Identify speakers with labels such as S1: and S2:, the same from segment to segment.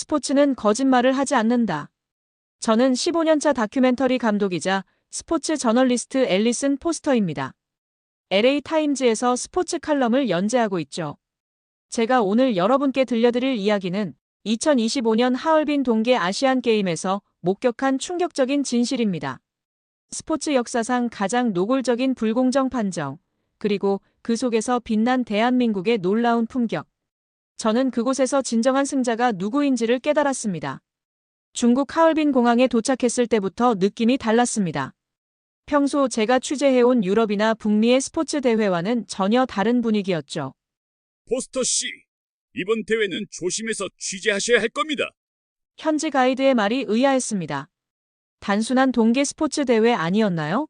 S1: 스포츠는 거짓말을 하지 않는다. 저는 15년차 다큐멘터리 감독이자 스포츠 저널리스트 앨리슨 포스터입니다. LA 타임즈에서 스포츠 칼럼을 연재하고 있죠. 제가 오늘 여러분께 들려드릴 이야기는 2025년 하얼빈 동계 아시안 게임에서 목격한 충격적인 진실입니다. 스포츠 역사상 가장 노골적인 불공정 판정, 그리고 그 속에서 빛난 대한민국의 놀라운 품격. 저는 그곳에서 진정한 승자가 누구인지를 깨달았습니다. 중국 하얼빈 공항에 도착했을 때부터 느낌이 달랐습니다. 평소 제가 취재해온 유럽이나 북미의 스포츠 대회와는 전혀 다른 분위기였죠.
S2: 포스터 씨, 이번 대회는 조심해서 취재하셔야 할 겁니다.
S1: 현지 가이드의 말이 의아했습니다. 단순한 동계 스포츠 대회 아니었나요?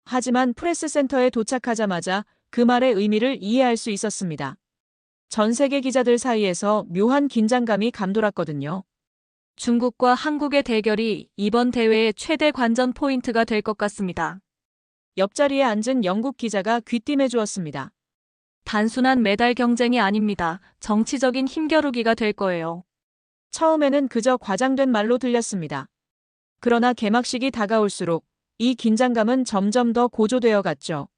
S1: 하지만 프레스센터에 도착하자마자 그 말의 의미를 이해할 수 있었습니다. 전 세계 기자들 사이에서 묘한 긴장감이 감돌았거든요. 중국과 한국의 대결이 이번 대회의 최대 관전 포인트가 될 것 같습니다. 옆자리에 앉은 영국 기자가 귀띔해 주었습니다. 단순한 메달 경쟁이 아닙니다. 정치적인 힘겨루기가 될 거예요. 처음에는 그저 과장된 말로 들렸습니다. 그러나 개막식이 다가올수록 이 긴장감은 점점 더 고조되어 갔죠.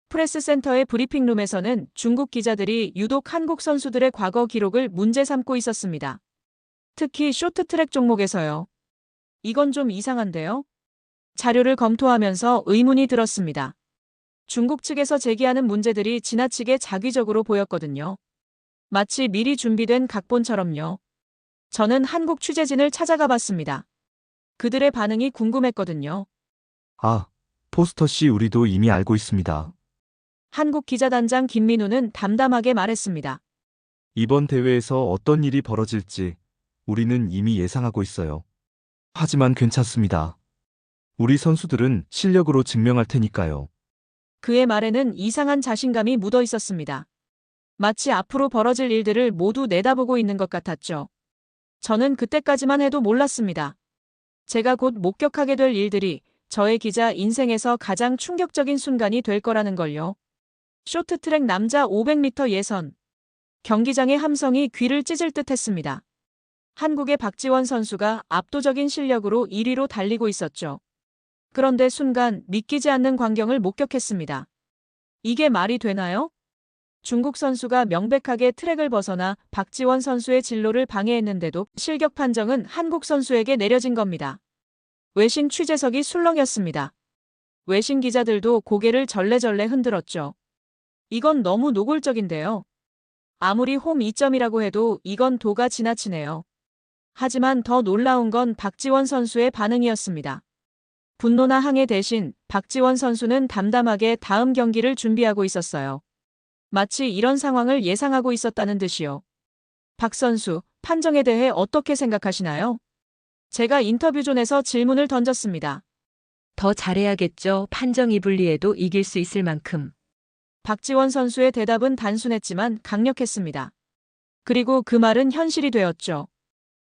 S1: 프레스센터의 브리핑룸에서는 중국 기자들이 유독 한국 선수들의 과거 기록을 문제 삼고 있었습니다. 특히 쇼트트랙 종목에서요. 이건 좀 이상한데요? 자료를 검토하면서 의문이 들었습니다. 중국 측에서 제기하는 문제들이 지나치게 자기적으로 보였거든요. 마치 미리 준비된 각본처럼요. 저는 한국 취재진을 찾아가 봤습니다. 그들의 반응이 궁금했거든요.
S3: 아, 포스터 씨, 우리도 이미 알고 있습니다.
S1: 한국 기자단장 김민우는 담담하게 말했습니다.
S3: 이번 대회에서 어떤 일이 벌어질지 우리는 이미 예상하고 있어요. 하지만 괜찮습니다. 우리 선수들은 실력으로 증명할 테니까요.
S1: 그의 말에는 이상한 자신감이 묻어 있었습니다. 마치 앞으로 벌어질 일들을 모두 내다보고 있는 것 같았죠. 저는 그때까지만 해도 몰랐습니다. 제가 곧 목격하게 될 일들이 저의 기자 인생에서 가장 충격적인 순간이 될 거라는 걸요. 쇼트트랙 남자 500m 예선. 경기장의 함성이 귀를 찢을 듯 했습니다. 한국의 박지원 선수가 압도적인 실력으로 1위로 달리고 있었죠. 그런데 순간 믿기지 않는 광경을 목격했습니다. 이게 말이 되나요? 중국 선수가 명백하게 트랙을 벗어나 박지원 선수의 진로를 방해했는데도 실격 판정은 한국 선수에게 내려진 겁니다. 외신 취재석이 술렁였습니다. 외신 기자들도 고개를 절레절레 흔들었죠. 이건 너무 노골적인데요. 아무리 홈 2점이라고 해도 이건 도가 지나치네요. 하지만 더 놀라운 건 박지원 선수의 반응이었습니다. 분노나 항해 대신 박지원 선수는 담담하게 다음 경기를 준비하고 있었어요. 마치 이런 상황을 예상하고 있었다는 듯이요. 박 선수, 판정에 대해 어떻게 생각하시나요? 제가 인터뷰존에서 질문을 던졌습니다.
S4: 더 잘해야겠죠. 판정이 불리해도 이길 수 있을 만큼.
S1: 박지원 선수의 대답은 단순했지만 강력했습니다. 그리고 그 말은 현실이 되었죠.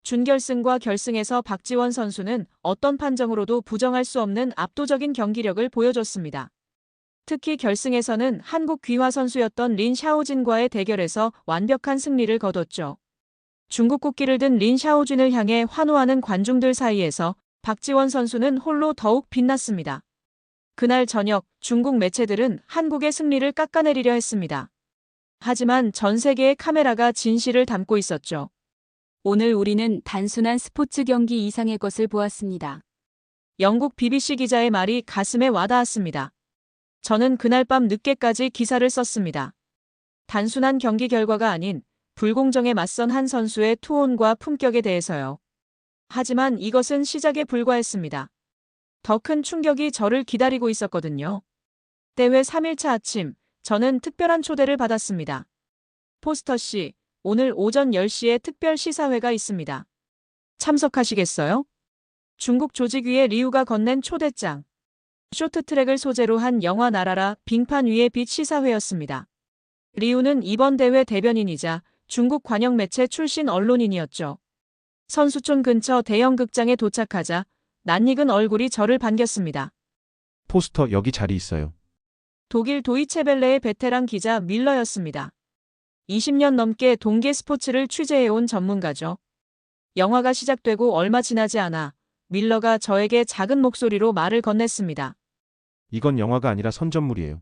S1: 준결승과 결승에서 박지원 선수는 어떤 판정으로도 부정할 수 없는 압도적인 경기력을 보여줬습니다. 특히 결승에서는 한국 귀화 선수였던 린 샤오진과의 대결에서 완벽한 승리를 거뒀죠. 중국 국기를 든 린 샤오진을 향해 환호하는 관중들 사이에서 박지원 선수는 홀로 더욱 빛났습니다. 그날 저녁 중국 매체들은 한국의 승리를 깎아내리려 했습니다. 하지만 전 세계의 카메라가 진실을 담고 있었죠.
S5: 오늘 우리는 단순한 스포츠 경기 이상의 것을 보았습니다.
S1: 영국 BBC 기자의 말이 가슴에 와닿았습니다. 저는 그날 밤 늦게까지 기사를 썼습니다. 단순한 경기 결과가 아닌 불공정에 맞선 한 선수의 투혼과 품격에 대해서요. 하지만 이것은 시작에 불과했습니다. 더 큰 충격이 저를 기다리고 있었거든요. 대회 3일차 아침, 저는 특별한 초대를 받았습니다. 포스터 씨, 오늘 오전 10시에 특별 시사회가 있습니다. 참석하시겠어요? 중국 조직위의 리우가 건넨 초대장. 쇼트트랙을 소재로 한 영화 나라라 빙판 위의 빛 시사회였습니다. 리우는 이번 대회 대변인이자 중국 관영 매체 출신 언론인이었죠. 선수촌 근처 대형 극장에 도착하자 낯익은 얼굴이 저를 반겼습니다.
S6: 포스터 여기 자리 있어요.
S1: 독일 도이체벨레의 베테랑 기자 밀러였습니다. 20년 넘게 동계 스포츠를 취재해온 전문가죠. 영화가 시작되고 얼마 지나지 않아 밀러가 저에게 작은 목소리로 말을 건넸습니다.
S6: 이건 영화가 아니라 선전물이에요.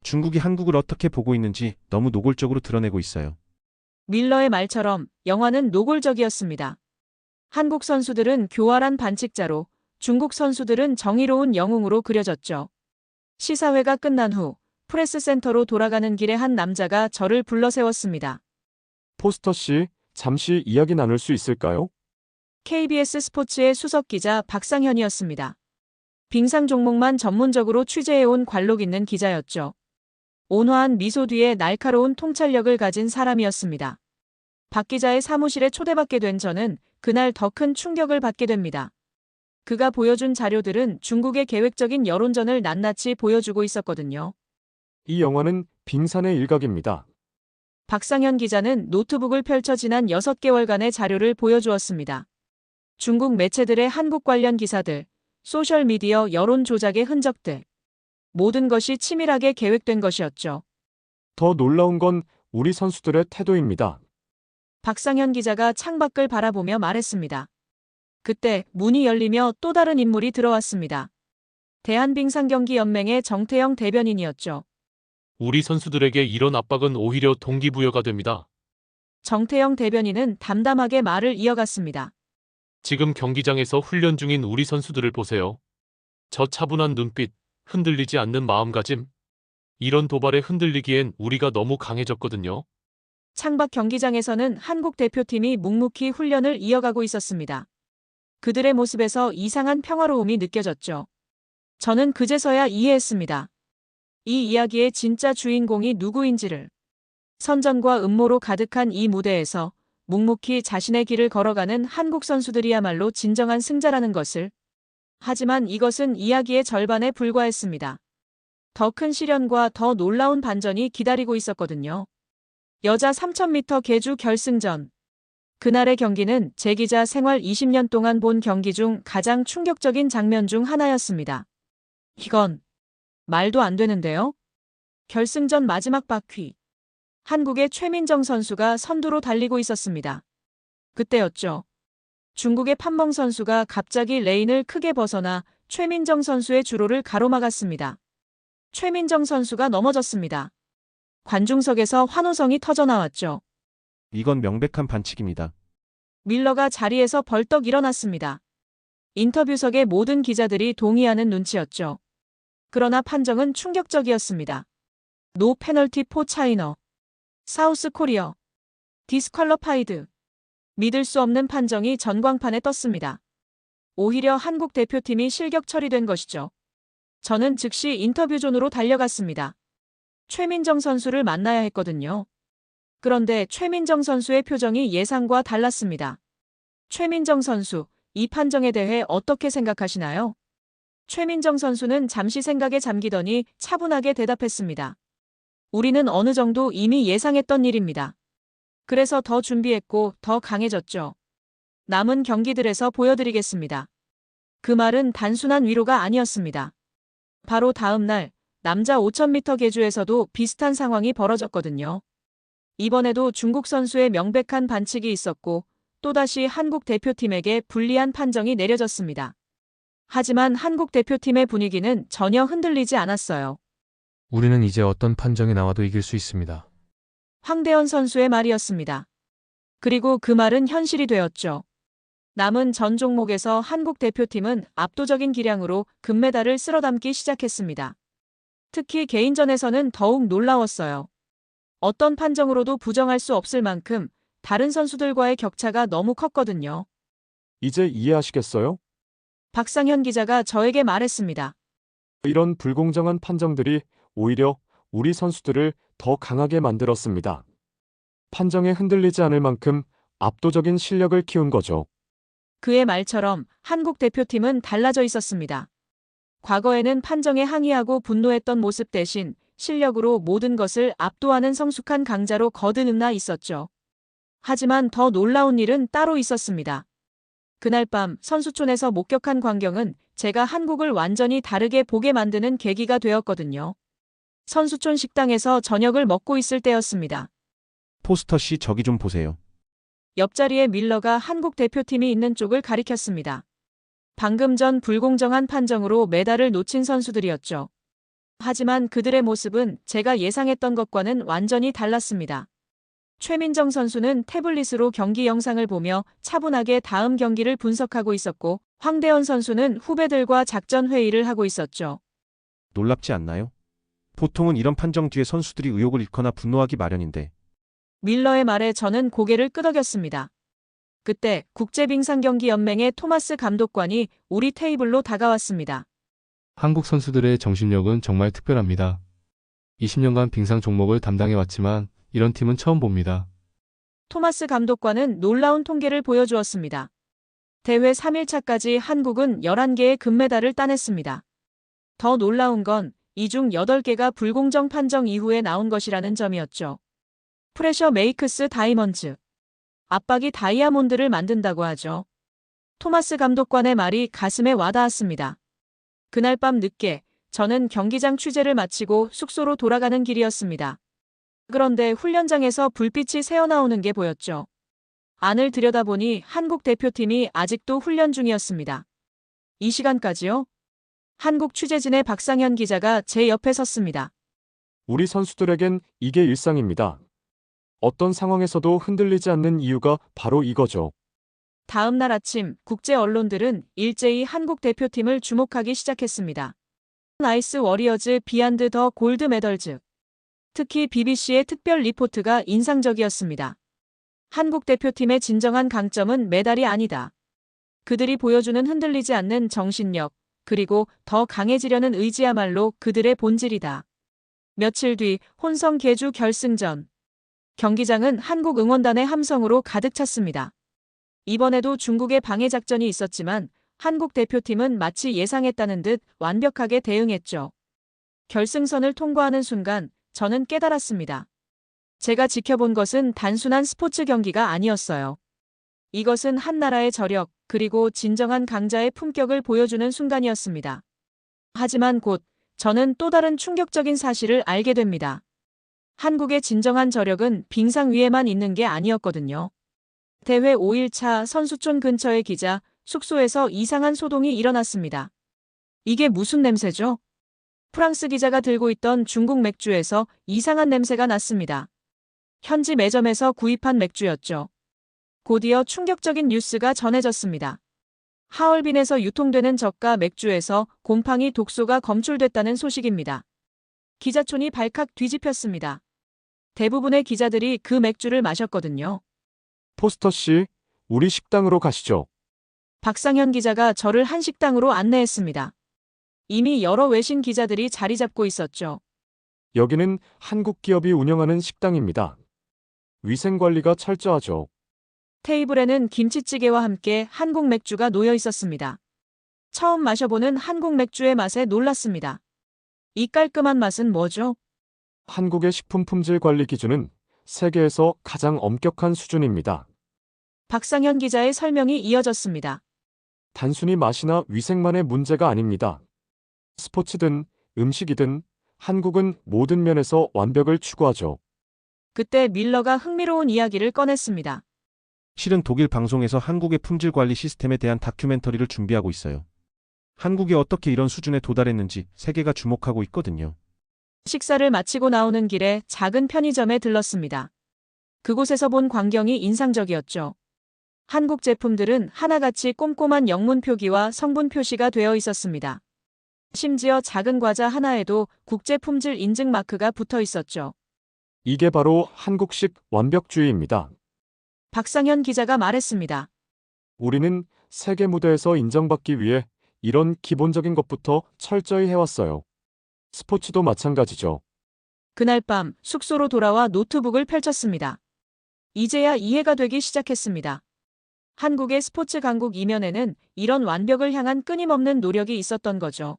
S6: 중국이 한국을 어떻게 보고 있는지 너무 노골적으로 드러내고 있어요.
S1: 밀러의 말처럼 영화는 노골적이었습니다. 한국 선수들은 교활한 반칙자로, 중국 선수들은 정의로운 영웅으로 그려졌죠. 시사회가 끝난 후 프레스센터로 돌아가는 길에 한 남자가 저를 불러 세웠습니다.
S7: 포스터 씨, 잠시 이야기 나눌 수 있을까요?
S1: KBS 스포츠의 수석 기자 박상현이었습니다. 빙상 종목만 전문적으로 취재해온 관록 있는 기자였죠. 온화한 미소 뒤에 날카로운 통찰력을 가진 사람이었습니다. 박 기자의 사무실에 초대받게 된 저는 그날 더 큰 충격을 받게 됩니다. 그가 보여준 자료들은 중국의 계획적인 여론전을 낱낱이 보여주고 있었거든요.
S7: 이 영화는 빙산의 일각입니다.
S1: 박상현 기자는 노트북을 펼쳐 지난 6개월간의 자료를 보여주었습니다. 중국 매체들의 한국 관련 기사들, 소셜미디어 여론 조작의 흔적들. 모든 것이 치밀하게 계획된 것이었죠.
S7: 더 놀라운 건 우리 선수들의 태도입니다.
S1: 박상현 기자가 창밖을 바라보며 말했습니다. 그때 문이 열리며 또 다른 인물이 들어왔습니다. 대한빙상경기연맹의 정태영 대변인이었죠.
S8: 우리 선수들에게 이런 압박은 오히려 동기부여가 됩니다.
S1: 정태영 대변인은 담담하게 말을 이어갔습니다.
S8: 지금 경기장에서 훈련 중인 우리 선수들을 보세요. 저 차분한 눈빛, 흔들리지 않는 마음가짐. 이런 도발에 흔들리기엔 우리가 너무 강해졌거든요.
S1: 창밖 경기장에서는 한국 대표팀이 묵묵히 훈련을 이어가고 있었습니다. 그들의 모습에서 이상한 평화로움이 느껴졌죠. 저는 그제서야 이해했습니다. 이 이야기의 진짜 주인공이 누구인지를. 선전과 음모로 가득한 이 무대에서 묵묵히 자신의 길을 걸어가는 한국 선수들이야말로 진정한 승자라는 것을. 하지만 이것은 이야기의 절반에 불과했습니다. 더 큰 시련과 더 놀라운 반전이 기다리고 있었거든요. 여자 3000m 계주 결승전. 그날의 경기는 제 기자 생활 20년 동안 본 경기 중 가장 충격적인 장면 중 하나였습니다. 이건 말도 안 되는데요? 결승전 마지막 바퀴. 한국의 최민정 선수가 선두로 달리고 있었습니다. 그때였죠. 중국의 판멍 선수가 갑자기 레인을 크게 벗어나 최민정 선수의 주로를 가로막았습니다. 최민정 선수가 넘어졌습니다. 관중석에서 환호성이 터져나왔죠.
S6: 이건 명백한 반칙입니다.
S1: 밀러가 자리에서 벌떡 일어났습니다. 인터뷰석의 모든 기자들이 동의하는 눈치였죠. 그러나 판정은 충격적이었습니다. 노 페널티 포 차이너. 사우스 코리어. 디스퀄러파이드. 믿을 수 없는 판정이 전광판에 떴습니다. 오히려 한국 대표팀이 실격 처리된 것이죠. 저는 즉시 인터뷰존으로 달려갔습니다. 최민정 선수를 만나야 했거든요. 그런데 최민정 선수의 표정이 예상과 달랐습니다. 최민정 선수, 이 판정에 대해 어떻게 생각하시나요? 최민정 선수는 잠시 생각에 잠기더니 차분하게 대답했습니다. 우리는 어느 정도 이미 예상했던 일입니다. 그래서 더 준비했고 더 강해졌죠. 남은 경기들에서 보여드리겠습니다. 그 말은 단순한 위로가 아니었습니다. 바로 다음 날 남자 5000m 계주에서도 비슷한 상황이 벌어졌거든요. 이번에도 중국 선수의 명백한 반칙이 있었고 또다시 한국 대표팀에게 불리한 판정이 내려졌습니다. 하지만 한국 대표팀의 분위기는 전혀 흔들리지 않았어요.
S9: 우리는 이제 어떤 판정이 나와도 이길 수 있습니다.
S1: 황대현 선수의 말이었습니다. 그리고 그 말은 현실이 되었죠. 남은 전 종목에서 한국 대표팀은 압도적인 기량으로 금메달을 쓸어담기 시작했습니다. 특히 개인전에서는 더욱 놀라웠어요. 어떤 판정으로도 부정할 수 없을 만큼 다른 선수들과의 격차가 너무 컸거든요.
S7: 이제 이해하시겠어요?
S1: 박상현 기자가 저에게 말했습니다.
S7: 이런 불공정한 판정들이 오히려 우리 선수들을 더 강하게 만들었습니다. 판정에 흔들리지 않을 만큼 압도적인 실력을 키운 거죠.
S1: 그의 말처럼 한국 대표팀은 달라져 있었습니다. 과거에는 판정에 항의하고 분노했던 모습 대신 실력으로 모든 것을 압도하는 성숙한 강자로 거듭나 있었죠. 하지만 더 놀라운 일은 따로 있었습니다. 그날 밤 선수촌에서 목격한 광경은 제가 한국을 완전히 다르게 보게 만드는 계기가 되었거든요. 선수촌 식당에서 저녁을 먹고 있을 때였습니다.
S6: 포스터 씨 저기 좀 보세요.
S1: 옆자리에 밀러가 한국 대표팀이 있는 쪽을 가리켰습니다. 방금 전 불공정한 판정으로 메달을 놓친 선수들이었죠. 하지만 그들의 모습은 제가 예상했던 것과는 완전히 달랐습니다. 최민정 선수는 태블릿으로 경기 영상을 보며 차분하게 다음 경기를 분석하고 있었고, 황대현 선수는 후배들과 작전 회의를 하고 있었죠.
S6: 놀랍지 않나요? 보통은 이런 판정 뒤에 선수들이 의욕을 잃거나 분노하기 마련인데
S1: 밀러의 말에 저는 고개를 끄덕였습니다. 그때 국제빙상경기연맹의 토마스 감독관이 우리 테이블로 다가왔습니다.
S9: 한국 선수들의 정신력은 정말 특별합니다. 20년간 빙상 종목을 담당해왔지만 이런 팀은 처음 봅니다.
S1: 토마스 감독관은 놀라운 통계를 보여주었습니다. 대회 3일차까지 한국은 11개의 금메달을 따냈습니다. 더 놀라운 건 이 중 8개가 불공정 판정 이후에 나온 것이라는 점이었죠. 프레셔 메이크스 다이먼즈. 압박이 다이아몬드를 만든다고 하죠. 토마스 감독관의 말이 가슴에 와닿았습니다. 그날 밤 늦게 저는 경기장 취재를 마치고 숙소로 돌아가는 길이었습니다. 그런데 훈련장에서 불빛이 새어나오는 게 보였죠. 안을 들여다보니 한국 대표팀이 아직도 훈련 중이었습니다. 이 시간까지요? 한국 취재진의 박상현 기자가 제 옆에 섰습니다.
S7: 우리 선수들에겐 이게 일상입니다. 어떤 상황에서도 흔들리지 않는 이유가 바로 이거죠.
S1: 다음 날 아침 국제 언론들은 일제히 한국 대표팀을 주목하기 시작했습니다. 아이스 워리어즈 비안드 더 골드 메덜즈. 특히 BBC의 특별 리포트가 인상적이었습니다. 한국 대표팀의 진정한 강점은 메달이 아니다. 그들이 보여주는 흔들리지 않는 정신력, 그리고 더 강해지려는 의지야말로 그들의 본질이다. 며칠 뒤 혼성 계주 결승전. 경기장은 한국 응원단의 함성으로 가득 찼습니다. 이번에도 중국의 방해 작전이 있었지만 한국 대표팀은 마치 예상했다는 듯 완벽하게 대응했죠. 결승선을 통과하는 순간 저는 깨달았습니다. 제가 지켜본 것은 단순한 스포츠 경기가 아니었어요. 이것은 한 나라의 저력, 그리고 진정한 강자의 품격을 보여주는 순간이었습니다. 하지만 곧 저는 또 다른 충격적인 사실을 알게 됩니다. 한국의 진정한 저력은 빙상 위에만 있는 게 아니었거든요. 대회 5일차 선수촌 근처의 기자 숙소에서 이상한 소동이 일어났습니다. 이게 무슨 냄새죠? 프랑스 기자가 들고 있던 중국 맥주에서 이상한 냄새가 났습니다. 현지 매점에서 구입한 맥주였죠. 곧이어 충격적인 뉴스가 전해졌습니다. 하얼빈에서 유통되는 저가 맥주에서 곰팡이 독소가 검출됐다는 소식입니다. 기자촌이 발칵 뒤집혔습니다. 대부분의 기자들이 그 맥주를 마셨거든요.
S7: 포스터 씨, 우리 식당으로 가시죠.
S1: 박상현 기자가 저를 한 식당으로 안내했습니다. 이미 여러 외신 기자들이 자리 잡고 있었죠.
S7: 여기는 한국 기업이 운영하는 식당입니다. 위생 관리가 철저하죠.
S1: 테이블에는 김치찌개와 함께 한국 맥주가 놓여 있었습니다. 처음 마셔보는 한국 맥주의 맛에 놀랐습니다. 이 깔끔한 맛은 뭐죠?
S7: 한국의 식품 품질 관리 기준은 세계에서 가장 엄격한 수준입니다.
S1: 박상현 기자의 설명이 이어졌습니다.
S7: 단순히 맛이나 위생만의 문제가 아닙니다. 스포츠든 음식이든 한국은 모든 면에서 완벽을 추구하죠.
S1: 그때 밀러가 흥미로운 이야기를 꺼냈습니다.
S6: 실은 독일 방송에서 한국의 품질 관리 시스템에 대한 다큐멘터리를 준비하고 있어요. 한국이 어떻게 이런 수준에 도달했는지 세계가 주목하고 있거든요.
S1: 식사를 마치고 나오는 길에 작은 편의점에 들렀습니다. 그곳에서 본 광경이 인상적이었죠. 한국 제품들은 하나같이 꼼꼼한 영문 표기와 성분 표시가 되어 있었습니다. 심지어 작은 과자 하나에도 국제 품질 인증 마크가 붙어 있었죠.
S7: 이게 바로 한국식 완벽주의입니다.
S1: 박상현 기자가 말했습니다.
S7: 우리는 세계 무대에서 인정받기 위해 이런 기본적인 것부터 철저히 해왔어요. 스포츠도 마찬가지죠.
S1: 그날 밤 숙소로 돌아와 노트북을 펼쳤습니다. 이제야 이해가 되기 시작했습니다. 한국의 스포츠 강국 이면에는 이런 완벽을 향한 끊임없는 노력이 있었던 거죠.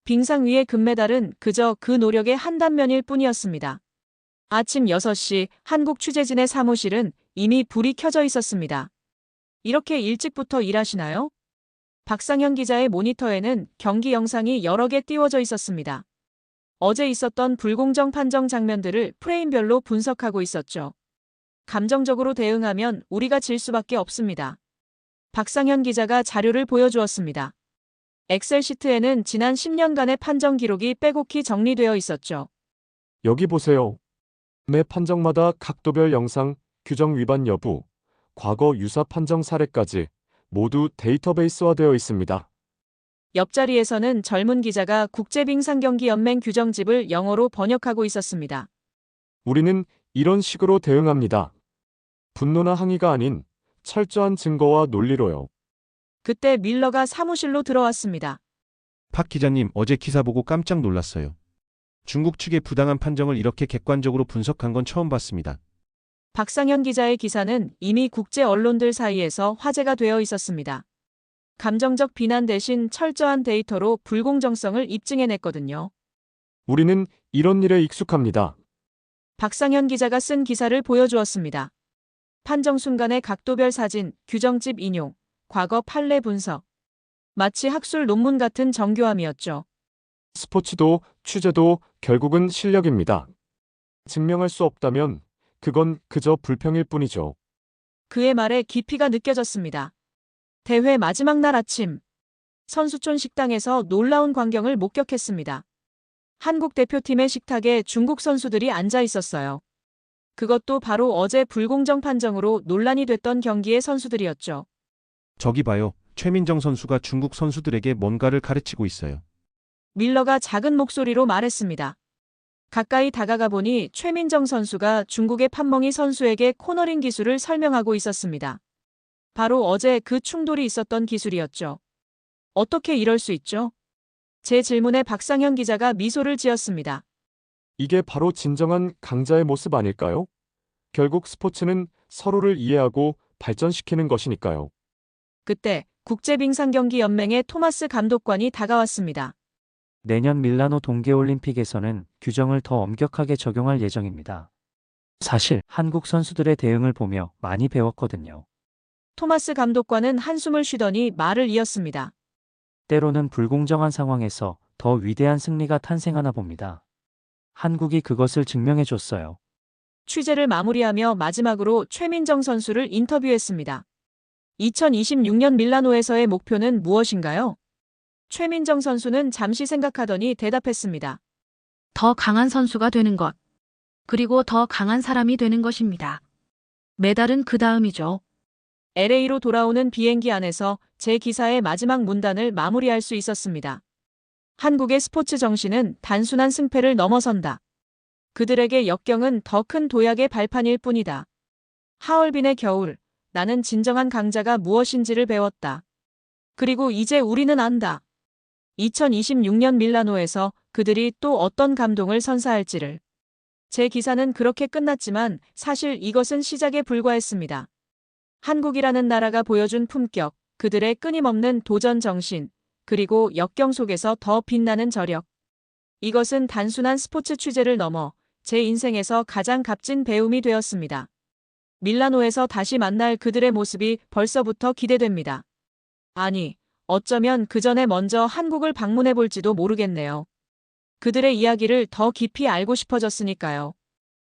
S1: 빙상 위의 금메달은 그저 그 노력의 한 단면일 뿐이었습니다. 아침 6시 한국 취재진의 사무실은 이미 불이 켜져 있었습니다. 이렇게 일찍부터 일하시나요? 박상현 기자의 모니터에는 경기 영상이 여러 개 띄워져 있었습니다. 어제 있었던 불공정 판정 장면들을 프레임별로 분석하고 있었죠. 감정적으로 대응하면 우리가 질 수밖에 없습니다. 박상현 기자가 자료를 보여주었습니다. 엑셀 시트에는 지난 10년간의 판정 기록이 빼곡히 정리되어 있었죠.
S7: 여기 보세요. 매 판정마다 각도별 영상, 규정 위반 여부, 과거 유사 판정 사례까지 모두 데이터베이스화되어 있습니다.
S1: 옆자리에서는 젊은 기자가 국제빙상경기연맹 규정집을 영어로 번역하고 있었습니다.
S7: 우리는 이런 식으로 대응합니다. 분노나 항의가 아닌 철저한 증거와 논리로요.
S1: 그때 밀러가 사무실로 들어왔습니다.
S6: 박 기자님, 어제 기사 보고 깜짝 놀랐어요. 중국 측의 부당한 판정을 이렇게 객관적으로 분석한 건 처음 봤습니다.
S1: 박상현 기자의 기사는 이미 국제 언론들 사이에서 화제가 되어 있었습니다. 감정적 비난 대신 철저한 데이터로 불공정성을 입증해냈거든요.
S7: 우리는 이런 일에 익숙합니다.
S1: 박상현 기자가 쓴 기사를 보여주었습니다. 판정 순간의 각도별 사진, 규정집 인용, 과거 판례 분석. 마치 학술 논문 같은 정교함이었죠.
S7: 스포츠도 취재도 결국은 실력입니다. 증명할 수 없다면 그건 그저 불평일 뿐이죠.
S1: 그의 말에 깊이가 느껴졌습니다. 대회 마지막 날 아침, 선수촌 식당에서 놀라운 광경을 목격했습니다. 한국 대표팀의 식탁에 중국 선수들이 앉아 있었어요. 그것도 바로 어제 불공정 판정으로 논란이 됐던 경기의 선수들이었죠.
S6: 저기 봐요. 최민정 선수가 중국 선수들에게 뭔가를 가르치고 있어요.
S1: 밀러가 작은 목소리로 말했습니다. 가까이 다가가 보니 최민정 선수가 중국의 판멍이 선수에게 코너링 기술을 설명하고 있었습니다. 바로 어제 그 충돌이 있었던 기술이었죠. 어떻게 이럴 수 있죠? 제 질문에 박상현 기자가 미소를 지었습니다.
S7: 이게 바로 진정한 강자의 모습 아닐까요? 결국 스포츠는 서로를 이해하고 발전시키는 것이니까요.
S1: 그때 국제빙상경기연맹의 토마스 감독관이 다가왔습니다.
S10: 내년 밀라노 동계올림픽에서는 규정을 더 엄격하게 적용할 예정입니다. 사실 한국 선수들의 대응을 보며 많이 배웠거든요.
S1: 토마스 감독관은 한숨을 쉬더니 말을 이었습니다.
S10: 때로는 불공정한 상황에서 더 위대한 승리가 탄생하나 봅니다. 한국이 그것을 증명해줬어요.
S1: 취재를 마무리하며 마지막으로 최민정 선수를 인터뷰했습니다. 2026년 밀라노에서의 목표는 무엇인가요? 최민정 선수는 잠시 생각하더니 대답했습니다.
S11: 더 강한 선수가 되는 것. 그리고 더 강한 사람이 되는 것입니다. 메달은 그 다음이죠.
S1: LA로 돌아오는 비행기 안에서 제 기사의 마지막 문단을 마무리할 수 있었습니다. 한국의 스포츠 정신은 단순한 승패를 넘어선다. 그들에게 역경은 더 큰 도약의 발판일 뿐이다. 하얼빈의 겨울, 나는 진정한 강자가 무엇인지를 배웠다. 그리고 이제 우리는 안다. 2026년 밀라노에서 그들이 또 어떤 감동을 선사할지를. 제 기사는 그렇게 끝났지만 사실 이것은 시작에 불과했습니다. 한국이라는 나라가 보여준 품격, 그들의 끊임없는 도전 정신, 그리고 역경 속에서 더 빛나는 저력. 이것은 단순한 스포츠 취재를 넘어 제 인생에서 가장 값진 배움이 되었습니다. 밀라노에서 다시 만날 그들의 모습이 벌써부터 기대됩니다. 아니, 어쩌면 그 전에 먼저 한국을 방문해 볼지도 모르겠네요. 그들의 이야기를 더 깊이 알고 싶어졌으니까요.